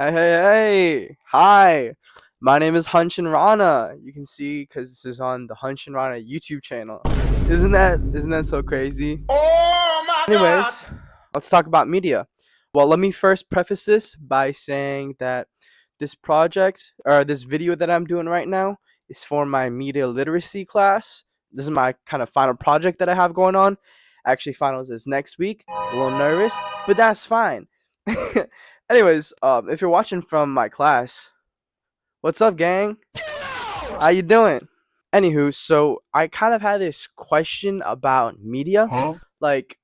Hey, hey, hey! Hi, my name is Hunchin Rana. You can see because this is on the Hunchin Rana YouTube channel. Isn't that so crazy? Oh my God! Anyways, let's talk about media. Well, let me first preface this by saying that this project or this video that I'm doing right now is for my media literacy class. This is my kind of final project that I have going on. Actually, finals is next week. A little nervous, but that's fine. Anyways, if you're watching from my class, what's up, gang? How you doing? Anywho, so I kind of had this question about media. Huh? Like,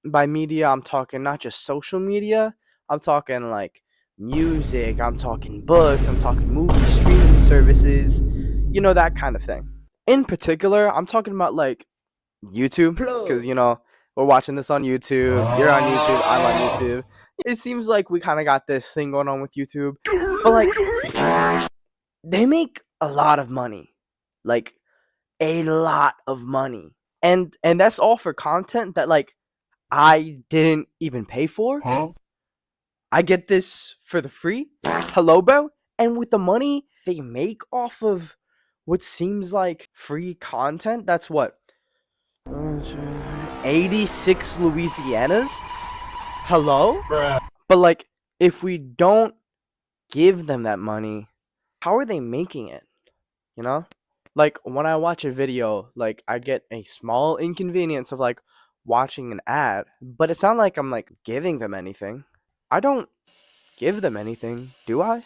by media, I'm talking not just social media. I'm talking like music. I'm talking books. I'm talking movie streaming services. That kind of thing. In particular, I'm talking about like YouTube, because Plug. we're watching this on YouTube. You're on YouTube. I'm on YouTube. It seems like we kind of got this thing going on with YouTube, but like they make a lot of money, like a lot of money, and that's all for content that like I didn't even pay for. Huh? I get this for the free. Hello, bro. And with the money they make off of what seems like free content, that's what 86 Louisianas? Hello? Bruh. But like, if we don't give them that money, how are they making it? You know? Like, when I watch a video, like, I get a small inconvenience of like watching an ad, but it's not like I'm like giving them anything. I don't give them anything, do I?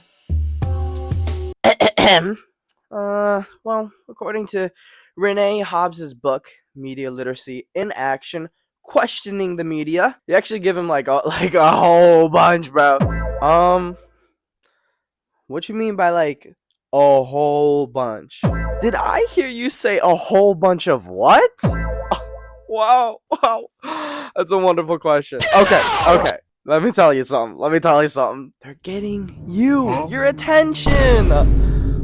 Well, according to Renee Hobbs's book, Media Literacy in Action, Questioning the Media, you actually give him like a like a whole bunch, bro. What you mean by like a whole bunch? Did I hear you say a whole bunch of what? Wow, wow. That's a wonderful question. Okay. Let me tell you something. They're getting you, Huh? your attention.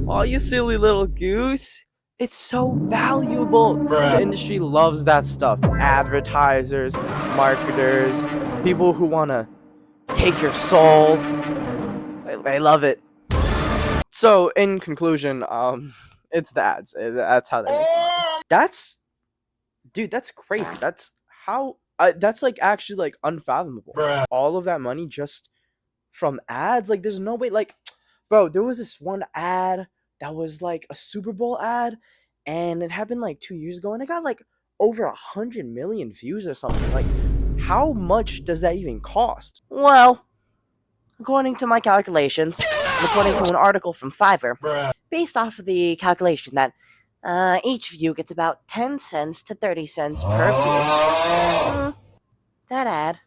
Oh, you silly little goose. It's so valuable. The Bruh. industry loves that stuff. Advertisers, marketers, people who want to take your soul. They love it. So, in conclusion, it's the ads. That's how they make the money. Oh, That's, dude, that's crazy. That's how, that's like actually like unfathomable. bruh. All of that money just from ads? Like, there's no way. Like, bro, there was this one ad that was like a Super Bowl ad, and it happened like 2 years ago, and it got like over 100 million views or something. Like, how much does that even cost? Well, according to my calculations, and according to an article from Fiverr, Bruh. based off of the calculation that each view gets about 10 cents to 30 cents per view, that ad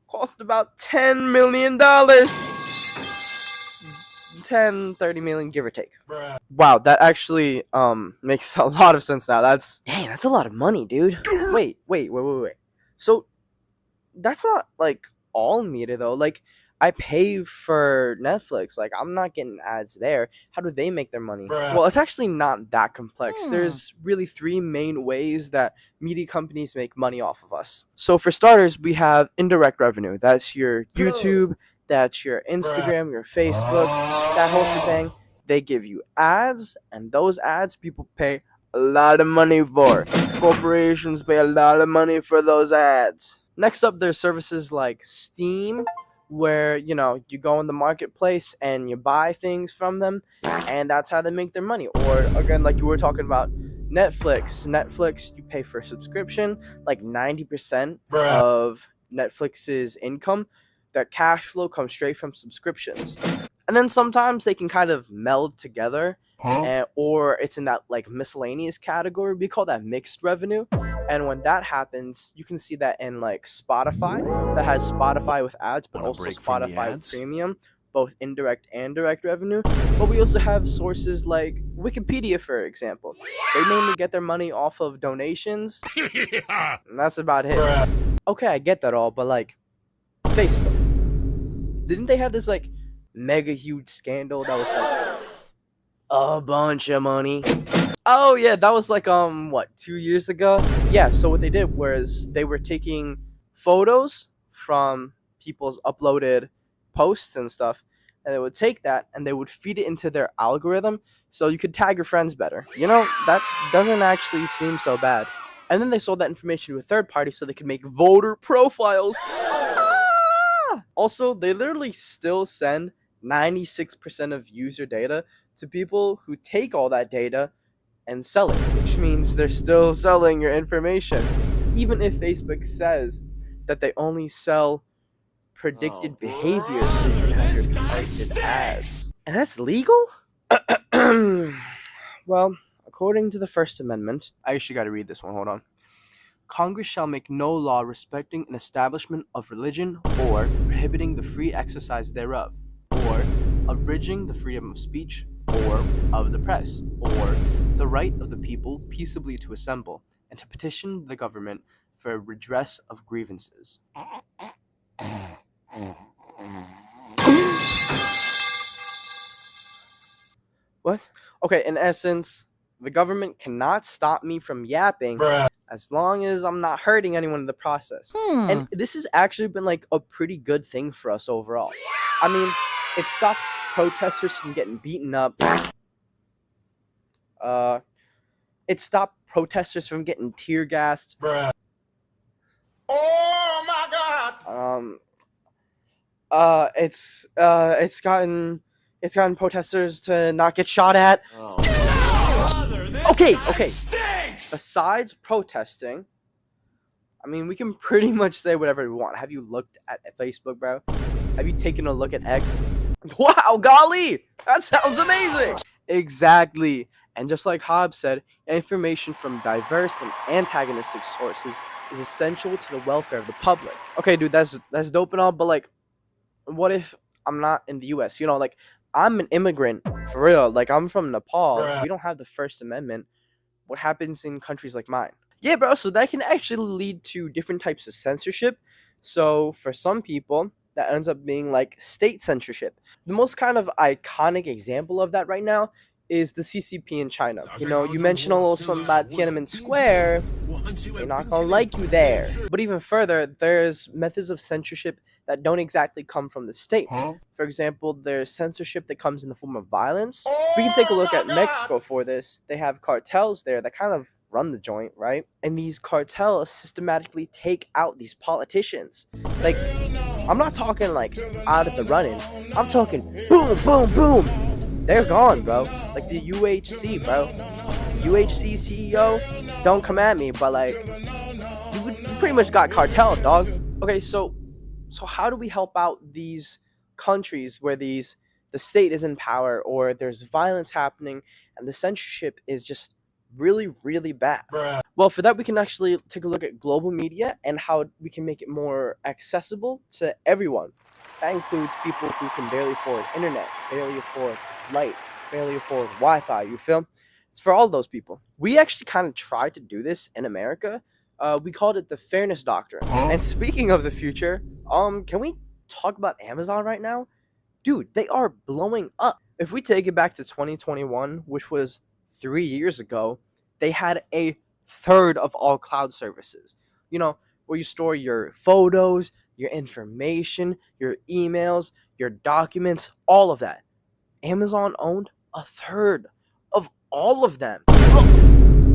cost about $10 million. 10, 30 million, give or take. Bruh. Wow, that actually makes a lot of sense now. That's a lot of money, dude. Wait. So that's not like all media though. Like, I pay for Netflix. Like, I'm not getting ads there. How do they make their money? Bruh. Well, it's actually not that complex. There's really three main ways that media companies make money off of us. So for starters, we have indirect revenue. That's your YouTube, that's your Instagram, your Facebook, that whole shebang. They give you ads, and those ads people pay a lot of money for. Corporations pay a lot of money for those ads. Next up, there's services like Steam, where you go in the marketplace and you buy things from them, and that's how they make their money. Or again, like you were talking about, Netflix, you pay for a subscription. Like 90% Bruh. of Netflix's income, that cash flow, comes straight from subscriptions. And then sometimes they can kind of meld together, Huh? or it's in that like miscellaneous category. We call that mixed revenue. And when that happens, you can see that in like Spotify, that has Spotify with ads, but Wanna also break from the Spotify ads? Premium, both indirect and direct revenue. But we also have sources like Wikipedia, for example. They mainly get their money off of donations, Yeah. and that's about it. Bruh. Okay, I get that all, but like Facebook, didn't they have this like mega huge scandal that was like a bunch of money? Oh yeah, that was like what, 2 years ago? Yeah, so what they did was they were taking photos from people's uploaded posts and stuff, and they would take that and they would feed it into their algorithm so you could tag your friends better. You know, that doesn't actually seem so bad. And then they sold that information to a third party so they could make voter profiles. Also, they literally still send 96% of user data to people who take all that data and sell it, which means they're still selling your information. Even if Facebook says that they only sell predicted behavior so you can have your targeted ads. And that's legal? Well, according to the First Amendment, I actually got to read this one, hold on. Congress shall make no law respecting an establishment of religion or prohibiting the free exercise thereof, or abridging the freedom of speech or of the press, or the right of the people peaceably to assemble and to petition the government for a redress of grievances. What? Okay, in essence, the government cannot stop me from yapping as long as I'm not hurting anyone in the process. And this has actually been like a pretty good thing for us overall. I mean, it stopped protesters from getting beaten up. It stopped protesters from getting tear gassed. Oh my God! It's gotten protesters to not get shot at. Okay. Besides protesting, I mean, we can pretty much say whatever we want. Have you looked at Facebook, bro? Have you taken a look at X? Wow, golly, that sounds amazing. Exactly. And just like Hobbes said, information from diverse and antagonistic sources is essential to the welfare of the public. Okay, dude, that's dope and all, but like, what if I'm not in the US? You know, like, I'm an immigrant, for real. Like, I'm from Nepal. We don't have the First Amendment. What happens in countries like mine? Yeah, bro, so that can actually lead to different types of censorship. So for some people, that ends up being like state censorship. The most kind of iconic example of that right now is the CCP in China. You know, you mention a little something about Tiananmen Square, they're not gonna like you there. But even further, there's methods of censorship that don't exactly come from the state. For example, there's censorship that comes in the form of violence. We can take a look at Mexico for this. They have cartels there that kind of run the joint, right? And these cartels systematically take out these politicians. Like, I'm not talking like out of the running. I'm talking boom, boom, boom. They're gone, bro. Like the UHC, bro. UHC CEO, don't come at me, but like, you pretty much got cartel, dog. Okay, so how do we help out these countries where the state is in power or there's violence happening and the censorship is just really, really bad? Well, for that, we can actually take a look at global media and how we can make it more accessible to everyone. That includes people who can barely afford internet, barely afford light, barely afford Wi-Fi, you feel? It's for all those people. We actually kind of tried to do this in America. We called it the Fairness Doctrine. And speaking of the future, can we talk about Amazon right now? Dude, they are blowing up. If we take it back to 2021, which was 3 years ago, they had a third of all cloud services. You know, where you store your photos, your information, your emails, your documents, all of that. Amazon owned a third of all of them.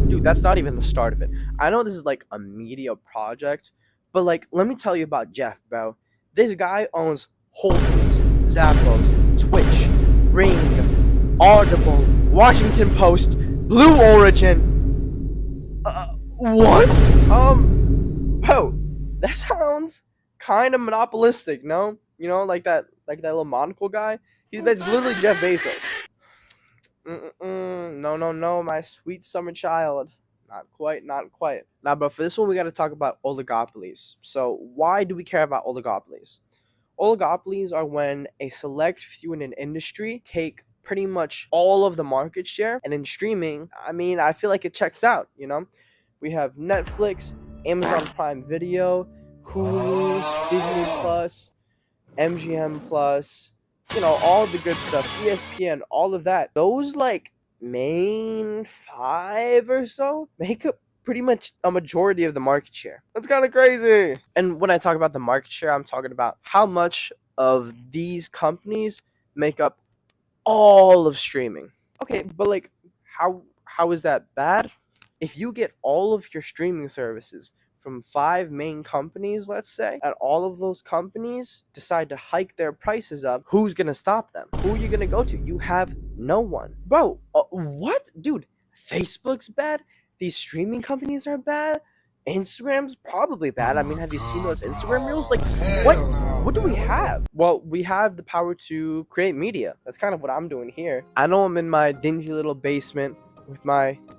Dude, that's not even the start of it. I know this is like a media project, but like, let me tell you about Jeff, bro. This guy owns Whole Foods, Zappos, Twitch, Ring, Audible, Washington Post, Blue Origin. What? Bro, that sounds kind of monopolistic, no? You know, like that little monocle guy. That's literally Jeff Bezos. No, my sweet summer child. Not quite. Now, but for this one, we got to talk about oligopolies. So, why do we care about oligopolies? Oligopolies are when a select few in an industry take pretty much all of the market share. And in streaming, I mean, I feel like it checks out, you know? We have Netflix, Amazon Prime Video, Hulu, Disney Plus, MGM Plus, you know, all the good stuff, ESPN, all of that. Those like main 5 or so make up pretty much a majority of the market share. That's kind of crazy. And when I talk about the market share, I'm talking about how much of these companies make up all of streaming. Okay, but like how is that bad? If you get all of your streaming services from 5 main companies, let's say, and all of those companies decide to hike their prices up, who's gonna stop them? Who are you gonna go to? You have no one. Bro, what? Dude, Facebook's bad? These streaming companies are bad? Instagram's probably bad. I mean, have you seen those Instagram reels? Like, what do we have? Well, we have the power to create media. That's kind of what I'm doing here. I know I'm in my dingy little basement with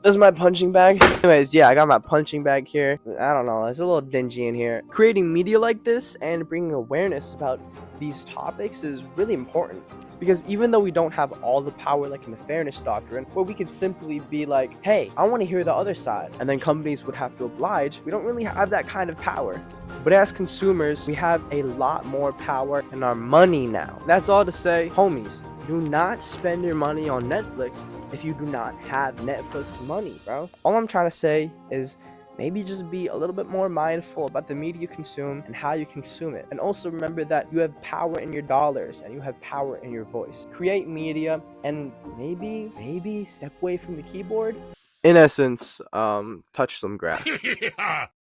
this is my punching bag. Anyways, yeah, I got my punching bag here. I don't know, it's a little dingy in here. Creating media like this and bringing awareness about these topics is really important, because even though we don't have all the power like in the fairness doctrine, where we could simply be like, hey, I want to hear the other side, and then companies would have to oblige, we don't really have that kind of power. But as consumers, we have a lot more power in our money now. That's all to say, homies, do not spend your money on Netflix if you do not have Netflix money, bro. All I'm trying to say is maybe just be a little bit more mindful about the media you consume and how you consume it. And also remember that you have power in your dollars and you have power in your voice. Create media and maybe step away from the keyboard. In essence, touch some grass. Yeah.